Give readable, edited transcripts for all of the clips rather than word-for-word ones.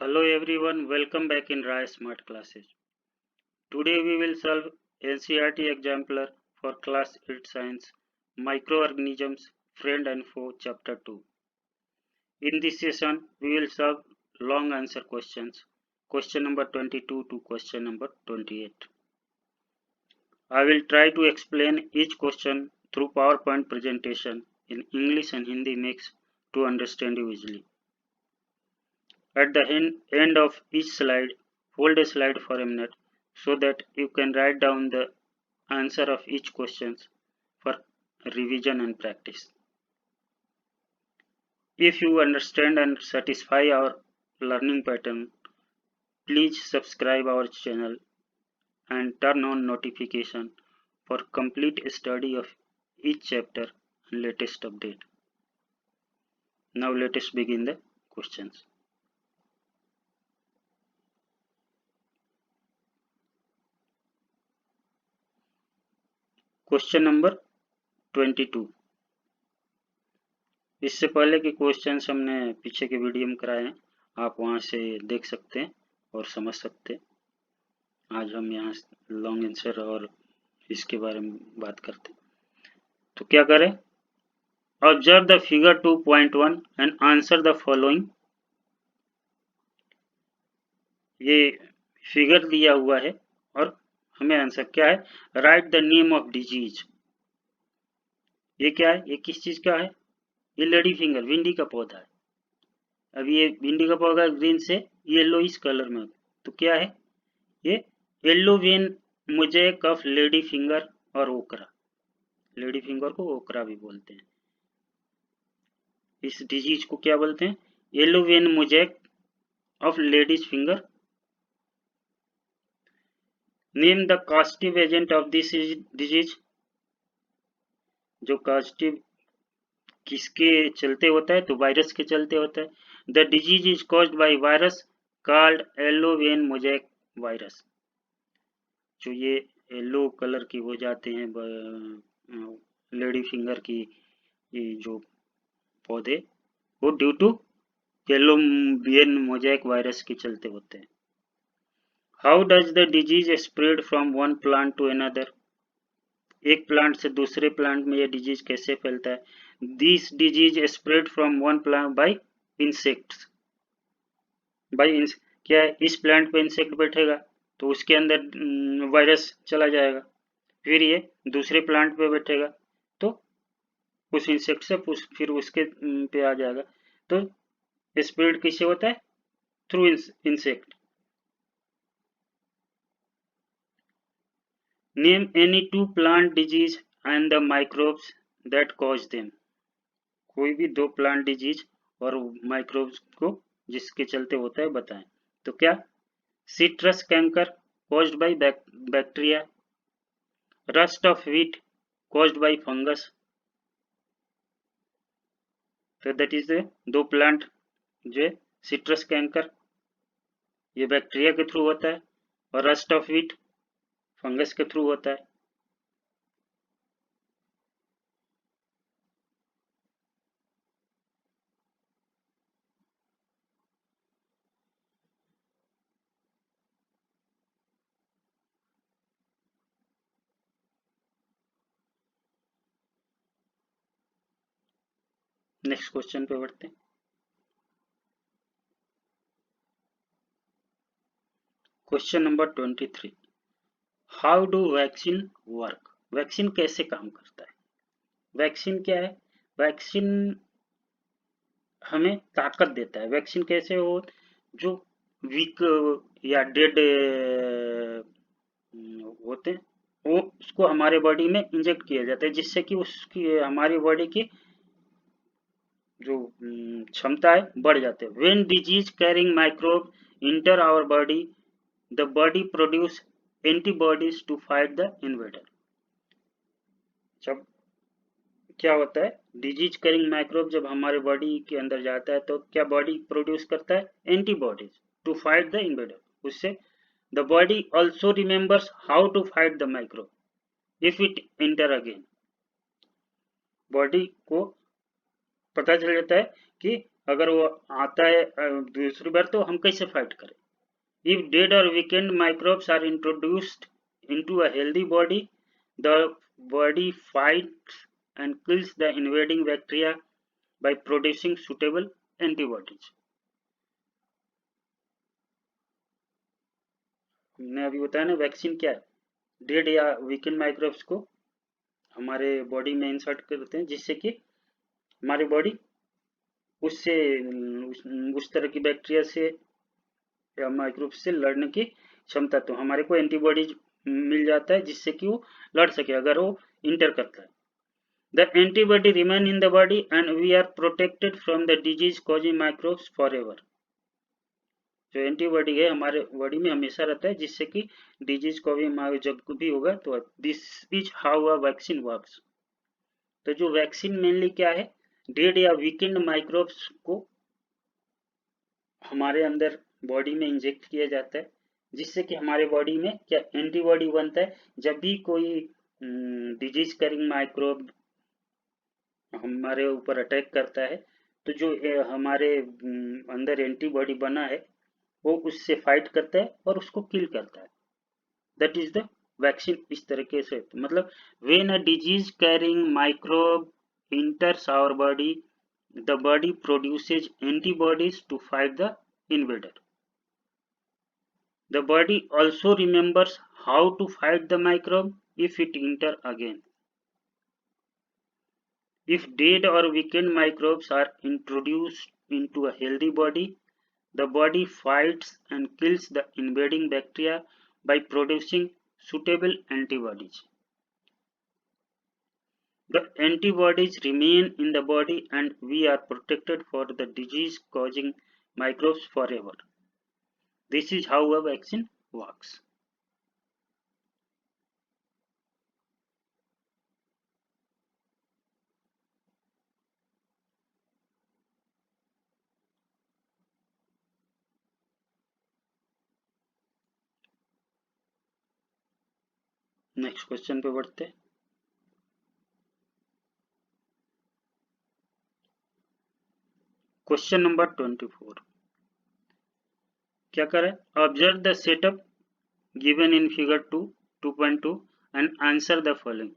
Hello everyone, welcome back in Rai Smart Classes. Today we will solve NCERT exemplar for class 8 science microorganisms friend and foe chapter 2. In this session we will solve long answer questions, question number 22 to question number 28. I will try to explain each question through PowerPoint presentation in English and Hindi mix to understand you easily. At the end of each slide, hold a slide for a minute so that you can write down the answer of each question for revision and practice. If you understand and satisfy our learning pattern, please subscribe our channel and turn on notification for complete study of each chapter and latest update. Now let us begin the questions. Question number 22. इससे पहले के questions हमने पीछे के video में कराए हैं, आप वहां से देख सकते हैं और समझ सकते हैं। आज हम यहाँ लॉन्ग आंसर और इसके बारे में बात करते हैं। तो क्या करें? Observe the figure 2.1 and answer the following. ये फिगर दिया हुआ है और हमें आंसर क्या है? Right the name of disease. ये क्या है? ये किस चीज का है? ये लेडी फिंगर, भिंडी का पौधा है। अब ये भिंडी का पौधा ग्रीन से येलोइश कलर में, तो क्या है? ये yellow vein mosaic of lady finger और ओकरा। लेडी फिंगर को ओकरा भी बोलते हैं। इस डिजीज को क्या बोलते हैं? Yellow vein mosaic of ladies finger. Name the causative agent of this disease. जो कॉस्टिव किसके चलते होता है? तो वायरस के चलते होता है। The disease is caused by virus called yellow vein mosaic virus. जो ये येलो कलर की हो जाते हैं लेडी फिंगर की ये जो पौधे, वो due to yellow vein mosaic virus के चलते होते हैं। How does the disease spread from one plant to another. एक प्लांट से दूसरे प्लांट में ये डिजीज कैसे फैलता है? This disease spread from one plant by insects. क्या है? इस प्लांट पे इंसेक्ट बैठेगा तो उसके अंदर वायरस चला जाएगा, फिर ये दूसरे प्लांट पे बैठेगा तो उस इंसेक्ट से फिर उसके पे आ जाएगा। तो स्प्रेड किससे होता है? Through insect. Name any two plant disease and the microbes that cause them. कोई भी दो प्लांट डिजीज और माइक्रोब्स को जिसके चलते होता है बताएं। तो क्या? Citrus canker caused by bacteria, rust of wheat caused by fungus. तो दैट इज दो प्लांट जो सिट्रस कैंकर ये बैक्टीरिया के थ्रू होता है और रस्ट ऑफ व्हीट फंगस के थ्रू होता है। नेक्स्ट क्वेश्चन पे बढ़ते हैं। Question number 23। How do vaccine work. Vaccine कैसे काम करता है? वैक्सीन क्या है? वैक्सीन हमें ताकत देता है। वैक्सीन कैसे हो? जो वीक या डेड होते हैं वो उसको हमारे बॉडी में इंजेक्ट किया जाता है, जिससे कि उसकी हमारी बॉडी की जो क्षमता है बढ़ जाते हैं। When disease carrying microbe enter our body the body produce antibodies to fight the invader. जब क्या होता है? डिजीज कैरिंग माइक्रोब जब हमारे बॉडी के अंदर जाता है तो क्या बॉडी प्रोड्यूस करता है? Antibodies to fight the invader. उससे the body also remembers how to fight the microbe if it enter again. Body को पता चल जाता है कि अगर वो आता है दूसरी बार तो हम कैसे फाइट करें? If dead or weakened microbes are introduced into a healthy body, the body fights and kills the invading bacteria by producing suitable antibodies. हमने अभी बताया ना वैक्सीन क्या है, डेड या वीकेंड माइक्रोब्स को हमारे बॉडी में इंसर्ट करते हैं जिससे कि हमारी बॉडी उससे उस तरह की बैक्टीरिया से या माइक्रोब से लड़ने की क्षमता, तो हमारे को एंटीबॉडीज मिल जाता है जिससे कि वो लड़ सके अगर वो इंटर करता है. The antibody remain in the body and we are protected from the disease causing microbes forever. जो एंटीबॉडी है हमारे बॉडी में हमेशा रहता है जिससे कि डिजीज को भी जब भी होगा तो this is how a vaccine works. तो जो वैक्सीन मेनली क्या है, डेड या वीकेंड माइक्रोब्स को हमारे अंदर बॉडी में इंजेक्ट किया जाता है जिससे कि हमारे बॉडी में क्या एंटीबॉडी बनता है. जब भी कोई डिजीज कैरिंग माइक्रोब हमारे ऊपर अटैक करता है तो जो हमारे अंदर एंटीबॉडी बना है वो उससे फाइट करता है और उसको किल करता है. That is the vaccine. इस तरीके से मतलब when a disease carrying microbe enters our body, the body produces antibodies to fight the invader. The body also remembers how to fight the microbe if it enter again. If dead or weakened microbes are introduced into a healthy body, the body fights and kills the invading bacteria by producing suitable antibodies. The antibodies remain in the body and we are protected for the disease causing microbes forever. This is how a vaccine works. Next question पे बढ़ते. Question number 24 क्या कर रहा है? Observe the setup given in figure 2.2 and answer the following.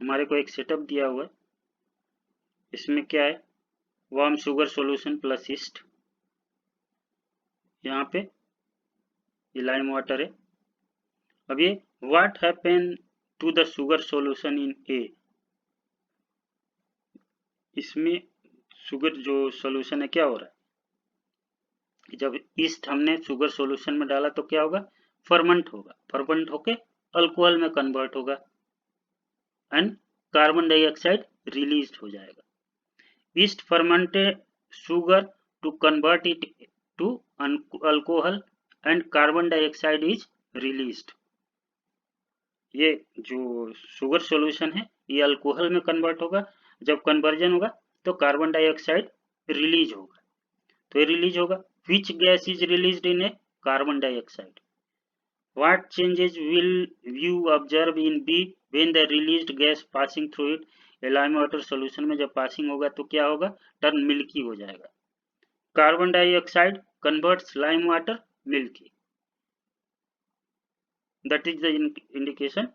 हमारे को एक setup दिया हुआ है, इसमें क्या है, warm sugar solution plus yeast, यहाँ पे ये लाइम वाटर है. अब ये what happen to the sugar solution in a, इसमें शुगर जो सॉल्यूशन है क्या हो रहा है, जब ईस्ट हमने शुगर सॉल्यूशन में डाला तो क्या होगा, फर्मेंट होगा, फर्मेंट होके अल्कोहल में कन्वर्ट होगा एंड कार्बन डाइऑक्साइड रिलीज हो जाएगा. Yeast fermented sugar to convert it to alcohol and carbon dioxide is released. ये जो शुगर सॉल्यूशन है ये अल्कोहल में कन्वर्ट होगा, जब कन्वर्जन होगा तो कार्बन डाइऑक्साइड रिलीज होगा. तो ये रिलीज होगा. Which gas is released in A, carbon dioxide. What changes will you observe in B when the released gas passing through it. Lime water solution में जब पासिंग होगा तो क्या होगा, टर्न मिल्की हो जाएगा. Carbon dioxide converts lime water milky. That is the indication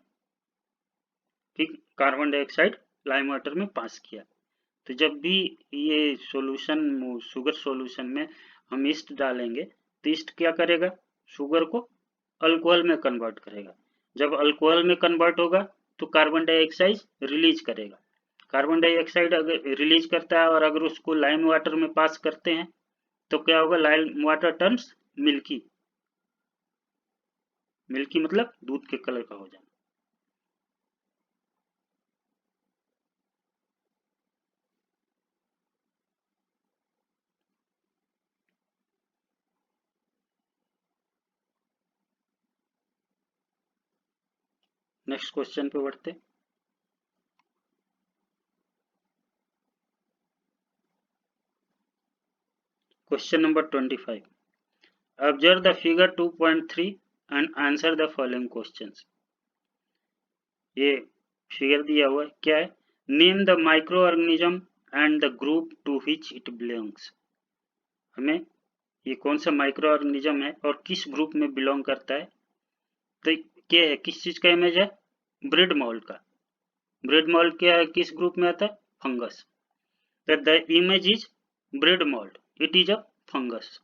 कि carbon dioxide lime water में पास किया. तो जब भी ये सॉल्यूशन शुगर सॉल्यूशन में हम ईस्ट डालेंगे तो ईस्ट क्या करेगा, शुगर को अल्कोहल में कन्वर्ट करेगा. जब अल्कोहल में कन्वर्ट होगा तो कार्बन डाइऑक्साइड रिलीज करेगा. कार्बन डाइऑक्साइड अगर रिलीज करता है और अगर उसको लाइम वाटर में पास करते हैं तो क्या होगा, lime water turns milky. Milky मतलब दूध के कलर का हो जाना. नेक्स्ट क्वेश्चन पे बढ़ते. Question number 25. Observe the figure 2.3 and answer the following questions. ये फिगर दिया हुआ है क्या है, name the micro organism and the group to which it belongs. हमें ये कौन सा माइक्रो ऑर्गेनिज्म है और किस ग्रुप में बिलोंग करता है। तो क्या है, किस चीज का इमेज है, ब्रेड मोल्ड का। ब्रेड मोल्ड क्या है, किस ग्रुप में आता है, फंगस। तो the image is bread mould, it is a fungus,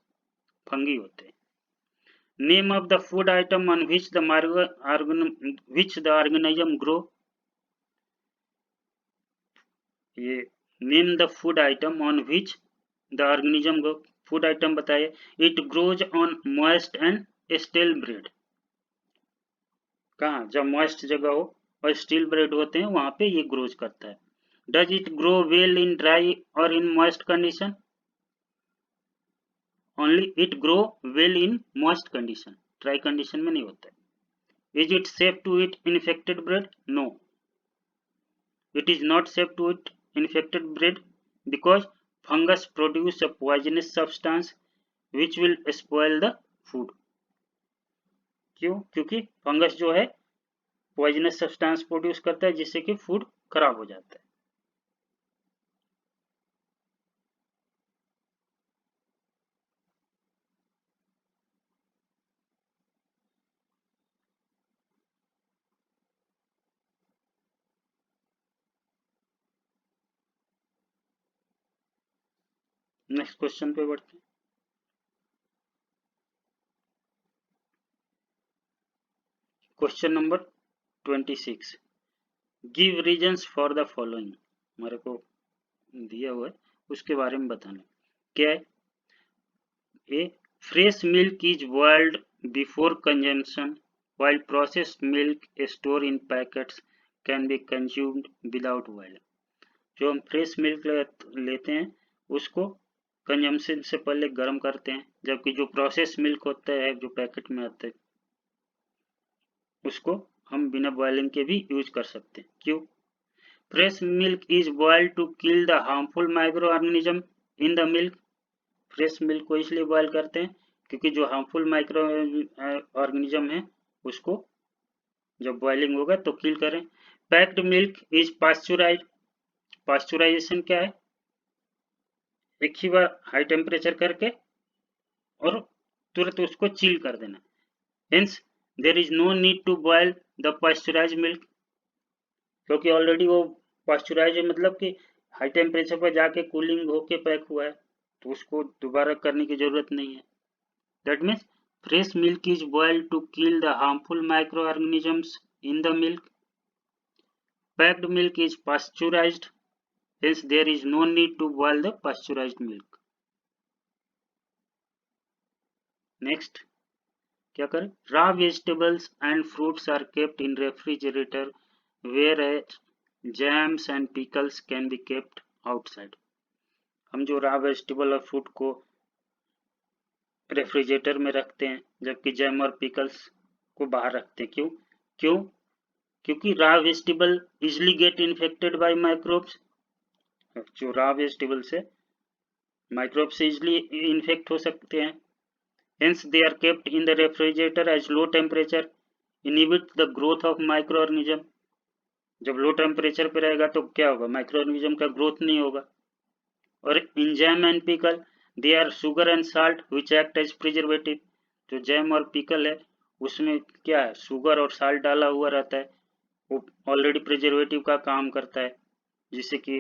fungi होते हैं। Name of the food item on which the organism grow, ये name the food item on which the organism grow, food item बताइए। It grows on moist and stale bread, कहाँ, जब moist जगह हो और steel bread होते हैं वहां पे ये ग्रोज करता है। Does it grow well in dry और in moist condition, only it grow well in moist condition, dry condition में नहीं होता है। Is it safe to eat infected bread, no, it is not safe to eat infected bread because fungus produce a poisonous substance which will spoil the food. क्यों, क्योंकि fungus जो है poisonous substance produce करता है जिससे कि food खराब हो जाता है। नेक्स्ट क्वेश्चन पे बढ़ते हैं। Question number 26, give reasons for the following, हमारे को दिया हुआ है उसके बारे में बताना। क्या है, a fresh milk is boiled before consumption while processed milk stored in packets can be consumed without boiling। जो हम फ्रेश मिल्क लेते हैं उसको कंजम्पशन से पहले गर्म करते हैं, जबकि जो प्रोसेस मिल्क होता है जो पैकेट में आता है उसको हम बिना बॉइलिंग के भी यूज कर सकते हैं। क्यों, fresh milk is boiled to kill the harmful microorganism in the milk. Fresh milk को इसलिए बॉयल करते हैं क्योंकि जो हार्मफुल माइक्रो ऑर्गेनिज्म है उसको जब बॉइलिंग होगा तो किल करें। पैक्ड मिल्क इज पास्चुराइज, पास्चुराइजेशन क्या है, एक ही बार हाई टेम्परेचर करके और तुरंत उसको चिल कर देना। Hence there is no need to boil the pasteurise milk, क्योंकि ऑलरेडी वो पास्चुराइज है, मतलब कि हाई टेम्परेचर पर जाके कूलिंग होके पैक हुआ है तो उसको दोबारा करने की जरूरत नहीं है। That means fresh milk is boiled to kill the harmful microorganisms in the milk. Packed milk is pasteurised, hence there is no need to boil the pasteurized milk। Next क्या करें, raw vegetables and fruits are kept in refrigerator whereas jams and pickles can be kept outside। हम जो raw vegetable और fruit को refrigerator में रखते हैं जबकि जैम और पिकल्स को बाहर रखते हैं। क्यों, क्यों, क्योंकि raw vegetable easily get infected by microbes, जो raw vegetable से माइक्रोब से इजिली इन्फेक्ट हो सकते हैं। Hence they are kept in the refrigerator as low temperature inhibit the growth of microorganism। जब लो टेम्परेचर पे रहेगा तो क्या होगा, माइक्रोऑर्गेनिज्म का ग्रोथ नहीं होगा। और in jam and pickle they are sugar and salt which act as preservative. जो जैम और पिकल है उसमें क्या है, शुगर और साल्ट डाला हुआ रहता है, वो ऑलरेडी प्रिजर्वेटिव का काम करता है जिससे कि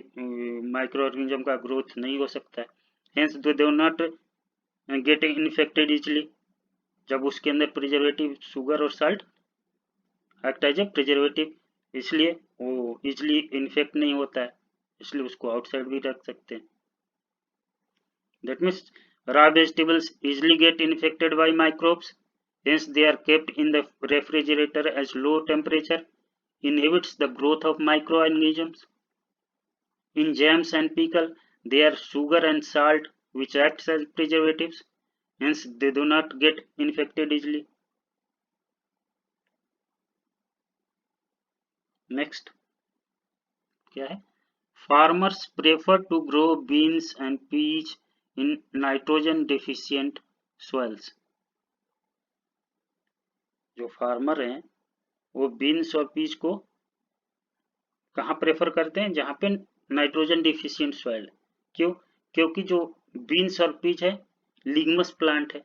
माइक्रोऑर्गेनिज्म का ग्रोथ नहीं हो सकता है। Hence they do not get infected easily, जब उसके अंदर प्रिजर्वेटिव शुगर और salt act as a preservative, इसलिए वो इजिली इन्फेक्ट नहीं होता है, इसलिए उसको आउटसाइड भी रख सकते हैं। That means raw vegetables easily get infected by microbes, hence they are kept in the refrigerator as low temperature inhibits the growth of microorganisms। In jams and pickle they are sugar and salt which acts as preservatives, hence they do not get infected easily। Next क्या है, farmers prefer to grow beans and peas in nitrogen deficient soils. जो farmer हैं वो beans और Ps को कहाँ prefer करते हैं, जहाँ पे नाइट्रोजन डिफिशियंट सॉइल। क्यों? क्योंकि जो बीन्स और पीज है लिग्मस प्लांट है,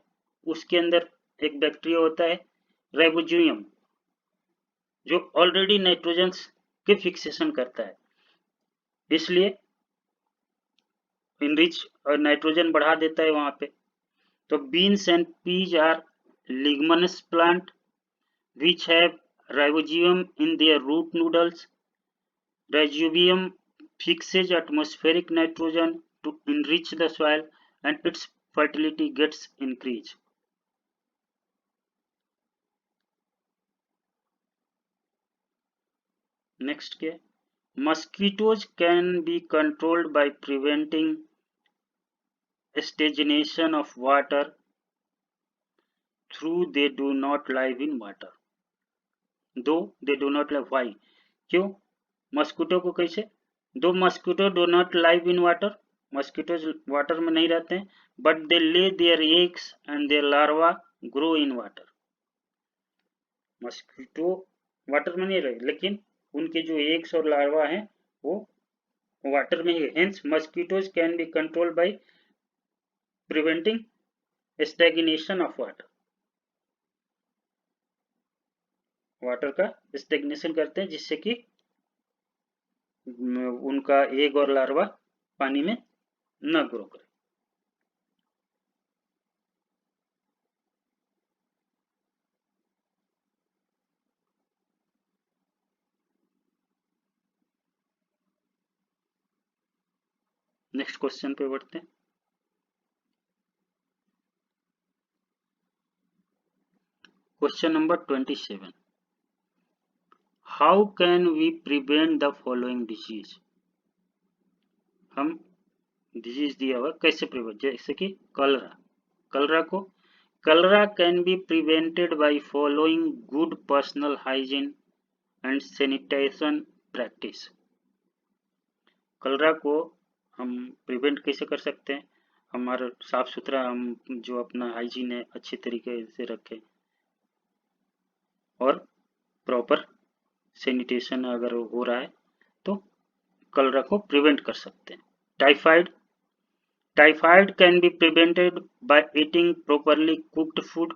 उसके अंदर एक बैक्टीरिया होता है राइबोजोयम, जो ऑलरेडी नाइट्रोजन के फिक्सेशन करता है, इसलिए इनरिच और नाइट्रोजन बढ़ा देता है वहां पे। तो beans and peas are leguminous plant which have rhizobium in their root noodles. Rhizobium fixes atmospheric nitrogen to enrich the soil and its fertility gets increased. Next क्या? Mosquitoes can be controlled by preventing stagnation of water through they do not live in water. Though they do not live. Why? क्यों? Mosquito को कैसे? दो mosquito do not live in water, mosquitoes water में नहीं रहते हैं, but they lay their eggs and their larvae grow in water. Mosquito water में नहीं रहे, लेकिन उनके जो एग्स और लार्वा हैं वो वाटर में ही है। Hence mosquitoes can be control by preventing stagnation of water. Water का स्टैग्नेशन करते हैं जिससे कि उनका एग और लार्वा पानी में न ग्रो करे। नेक्स्ट क्वेश्चन पे बढ़ते हैं। Question number 27, how can we prevent the following disease. हम डिजीज दिया हुआ कैसे प्रिवेंट, जैसे कि cholera can be prevented by following good personal hygiene and sanitation practice. Cholera को हम प्रिवेंट कैसे कर सकते हैं? हमारा साफ सुथरा, हम जो अपना हाइजीन है अच्छे तरीके से रखें और प्रॉपर सैनिटेशन अगर हो रहा है तो कलरा को प्रिवेंट कर सकते हैं। Typhoid can be prevented by eating properly cooked food,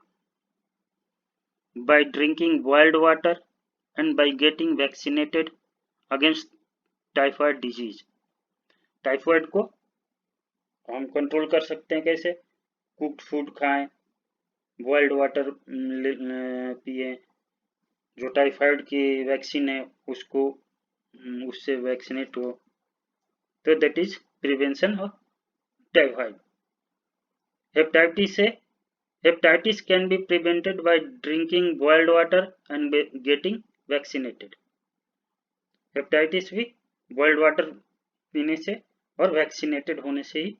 by drinking boiled water and by getting vaccinated against typhoid disease. Typhoid को हम कंट्रोल कर सकते हैं कैसे? कुक्ड फूड खाएं, बॉइल्ड वाटर पिए, जो टाइफाइड की वैक्सीन है उसको उससे वैक्सीनेट हो, तो that is prevention of typhoid. Hepatitis can be prevented by drinking boiled water and getting vaccinated. Hepatitis भी बॉइल्ड वाटर पीने से और वैक्सीनेटेड होने से ही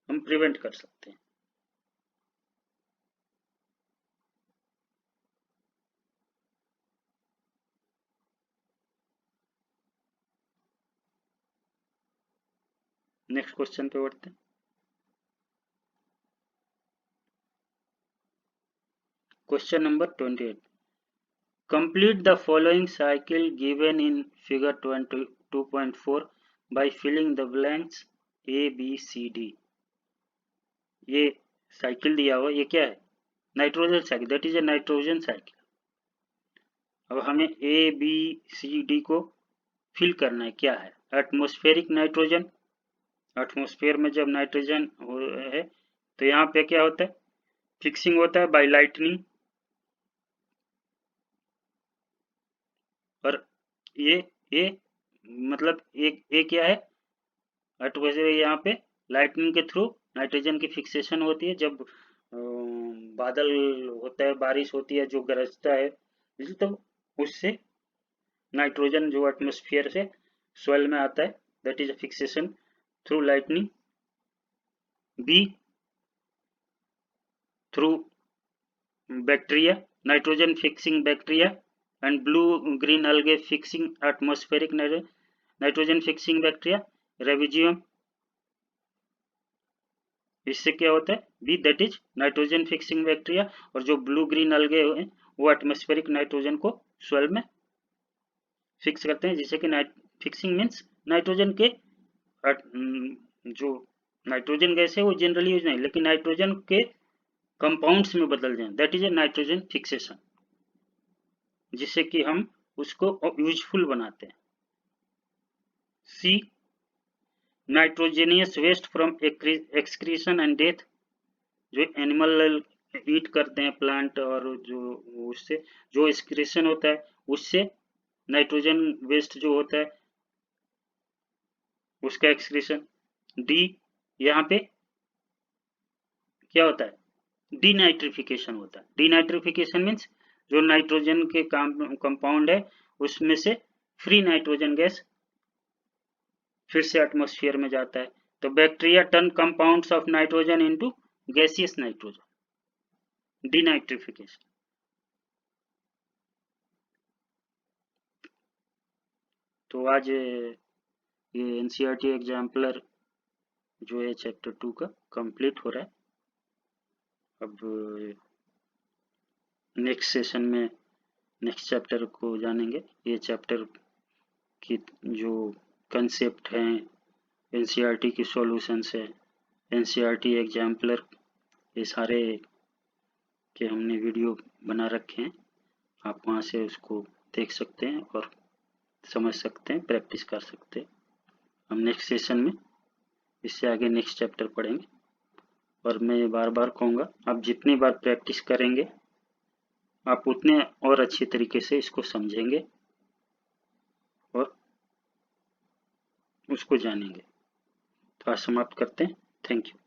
हम प्रिवेंट कर सकते हैं। नेक्स्ट क्वेश्चन पे बढ़ते हैं। Question number 28, complete the following cycle given in figure 22.4 by filling the blanks A, B, C, D। ये साइकिल दिया हुआ, ये क्या है? Nitrogen cycle, that is a nitrogen cycle. अब हमें A, B, C, D को फिल करना है। क्या है? Atmospheric nitrogen. एटमॉस्फेयर में जब नाइट्रोजन है तो यहाँ पे क्या होता है? फिक्सिंग होता है बाय लाइटनिंग। और ये मतलब एक क्या है? एटमॉस्फेयर, यहाँ पे लाइटनिंग के थ्रू नाइट्रोजन की फिक्सेशन होती है। जब बादल होता है, बारिश होती है, जो गरजता है, तो उससे नाइट्रोजन जो एटमॉस्फेयर से सॉइल में आता है, that is fixation through lightning. B, through bacteria, nitrogen fixing bacteria, and blue green algae fixing atmospheric nitrogen fixing bacteria rhizobium. इससे क्या होता है? B, that is nitrogen fixing bacteria. और जो ब्लू ग्रीन algae है वो एटमॉस्फेरिक नाइट्रोजन को soil में फिक्स करते हैं, जिससे कि फिक्सिंग मीन्स नाइट्रोजन के जो नाइट्रोजन गैस है वो जनरली यूज नहीं, लेकिन नाइट्रोजन के कंपाउंड्स में बदल जाए, that is a nitrogen fixation, जिससे कि हम उसको यूजफुल बनाते हैं। C nitrogenous waste from excretion and death, जो एनिमल ईट करते हैं प्लांट, और जो उससे जो एक्सक्रीशन होता है उससे नाइट्रोजन वेस्ट जो होता है उसका एक्सक्रीशन। डी यहाँ पे क्या होता है, डीनाइट्रिफिकेशन होता है। डीनाइट्रिफिकेशन मीन्स जो नाइट्रोजन के कंपाउंड है उसमें से फ्री नाइट्रोजन गैस फिर से एटमॉस्फेयर में जाता है। तो bacteria turn compounds of nitrogen into gaseous nitrogen, denitrification. तो आज ये एनसीईआरटी एग्जाम्पलर जो है चैप्टर 2 का कंप्लीट हो रहा है। अब नेक्स्ट सेशन में नेक्स्ट चैप्टर को जानेंगे। ये चैप्टर की जो कंसेप्ट हैं, एनसीईआरटी की सॉल्यूशंस है, एनसीईआरटी एग्जाम्पलर, ये सारे के हमने वीडियो बना रखे हैं, आप वहाँ से उसको देख सकते हैं और समझ सकते हैं, प्रैक्टिस कर सकते हैं। हम नेक्स्ट सेशन में इससे आगे नेक्स्ट चैप्टर पढ़ेंगे। और मैं बार बार कहूँगा, आप जितनी बार प्रैक्टिस करेंगे आप उतने और अच्छे तरीके से इसको समझेंगे और उसको जानेंगे। तो आज समाप्त करते हैं। Thank you.